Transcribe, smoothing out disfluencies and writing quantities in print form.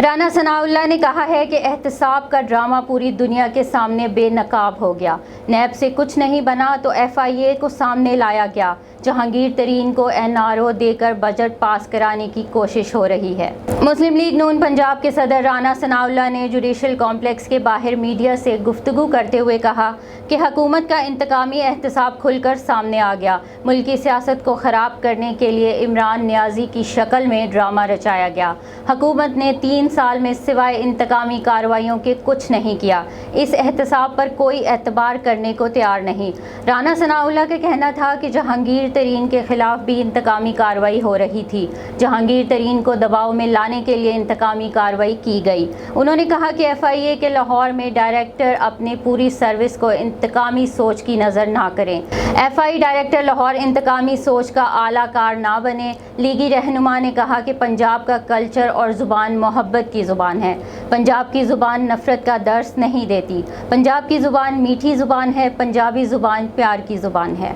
رانا ثناء اللہ نے کہا ہے کہ احتساب کا ڈرامہ پوری دنیا کے سامنے بے نقاب ہو گیا۔ نیب سے کچھ نہیں بنا تو ایف آئی اے کو سامنے لایا گیا۔ جہانگیر ترین کو این آر او دے کر بجٹ پاس کرانے کی کوشش ہو رہی ہے۔ مسلم لیگ نون پنجاب کے صدر رانا ثناء اللہ نے جوڈیشل کمپلیکس کے باہر میڈیا سے گفتگو کرتے ہوئے کہا کہ حکومت کا انتقامی احتساب کھل کر سامنے آ گیا۔ ملکی سیاست کو خراب کرنے کے لیے عمران نیازی کی شکل میں ڈرامہ رچایا گیا۔ حکومت نے 3 سال میں سوائے انتقامی کارروائیوں کے کچھ نہیں کیا۔ اس احتساب پر کوئی اعتبار کرنے کو تیار نہیں۔ رانا ثناء اللہ کا کہنا تھا کہ جہانگیر ترین کے خلاف بھی انتقامی کارروائی ہو رہی تھی۔ جہانگیر ترین کو دباؤ میں لانے کے لیے انتقامی کارروائی کی گئی۔ انہوں نے کہا کہ ایف آئی اے کے لاہور میں ڈائریکٹر اپنے پوری سروس کو انتقامی سوچ کی نظر نہ کریں۔ ایف آئی ڈائریکٹر لاہور انتقامی سوچ کا اعلیٰ کار نہ بنے۔ لیگی رہنما نے کہا کہ پنجاب کا کلچر اور زبان محبت کی زبان ہے۔ پنجاب کی زبان نفرت کا درس نہیں دیتی۔ پنجاب کی زبان میٹھی زبان ہے۔ پنجابی زبان پیار کی زبان ہے۔